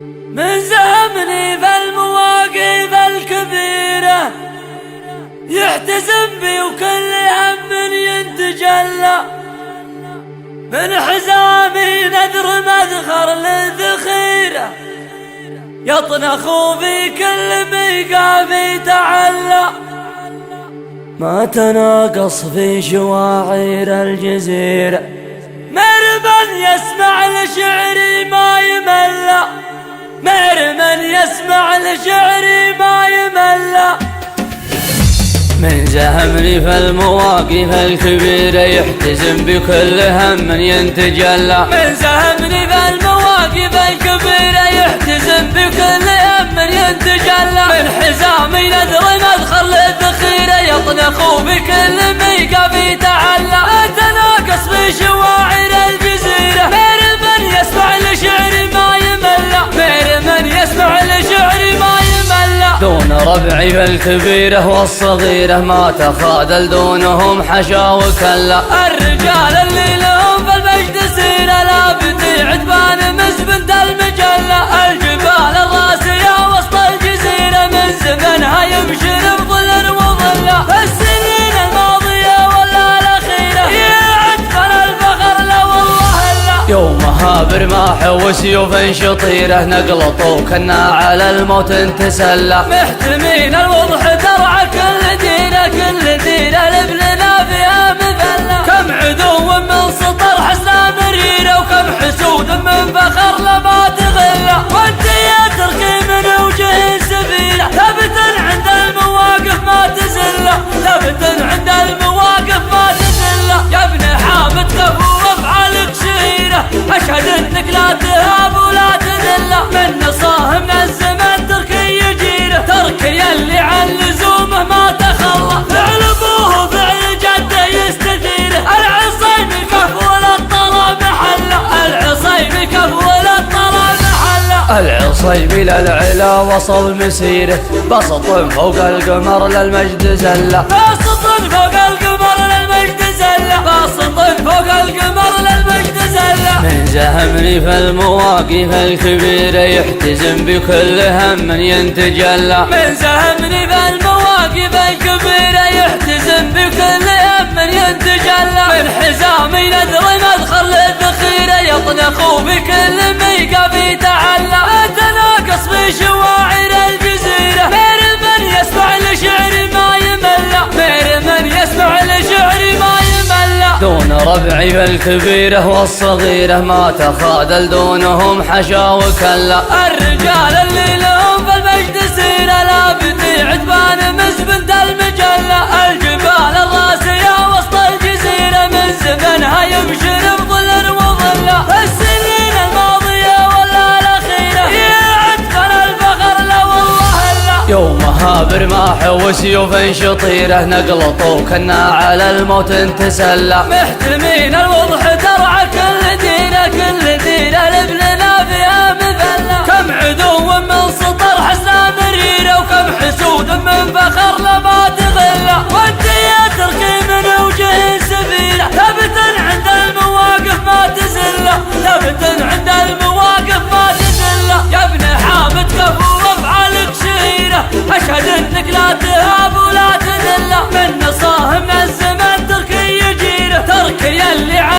من زهمني بالمواقف الكبيرة يحتزم بي وكل هم ينتجلى من حزامي نذر مذخر للذخيرة يطنخ في كل ميقافي تعلى ما تناقص في شواعر الجزيرة مرمن يسمع لشعري ما يملى مرمن يسمع لشعري ما يملى من زهمني في المواقف الكبيرة يحتزم بكل هم ينتجلى من زهمني في المواقف الكبيرة يحتزم بكل هم ينتجلى من حزامي نذر مذخر للذخيرة يطنخ بكل ميقاف يتعلى أتناقص في شواعر الجزيرة مرمن يسمع لشعري ما يملى مرمن يسمع لشعري ما يملى دون ربعي بالكبيرة والصغيرة ما تخاذل دونهم حشا وكلا الرجال اللي لهم في المجد سيرة لا بدي عتبان مزبنت المجلة الجبال الراسية وسط الجزيرة من زمنها يمشي بظل وظلة السنين الماضية ولا الأخيرة يعتبر الفخر لا والله لا يومها برماح وسيوف شطيرة نقلطوا كنا على الموت نتسلى محتمين الوضح درع كل دينة لبلنا فيها مثلى كم عدو من سطر حسنا مريرة وكم حسود من فخر لما تغلى وانت يا تركي من وجه سفينة ثبت عند المواقف ما تزلى ثبت عند المواقف ما تزلى يا ابن حامد كفو وافعالك شهيرة اشهد انك لا تهاب ولا تذلى من نصاه من الزمن تركي يجيره تركي اللي عن لزومه ما تخلى فعل ابوه فعل جده يستثيره العصيب كف ولا الطرى محله العصيب كف ولا الطرى محله العصيب للعلا وصل مسيره بسط فوق القمر للمجد زله بسط فوق القمر للمجد زله بسط فوق القمر للمجد زله من زهمني في المواقف الكبيرة يحتزم بكل هم ينتجلى من زهمني في المواقف الكبيرة يحتزم بكل هم ينتجلى من حزامي نذر مذخر للذخيرة يطنخ بكل ميقاف يتعلى أتناقص في شواعر الجزيرة مرمن يسمع لشعري ما يملى مرمن يسمع لشعري ما يملى دون ربعي بالكبيرة والصغيرة ما تخاذل دونهم حشا وكلا الرجال اللي لهم في المجد سيرة لا بدي عتبان مزبنت المجلة الجبال الراسية وسط الجزيرة من زمنها يمشي بظل وظلة السنين الماضية ولا الأخيرة يعتبر الفخر لا والله لا يومها برماح وسيوف شطيرة نقلطوا كنا على الموت نتسلى محتمين الوضح درع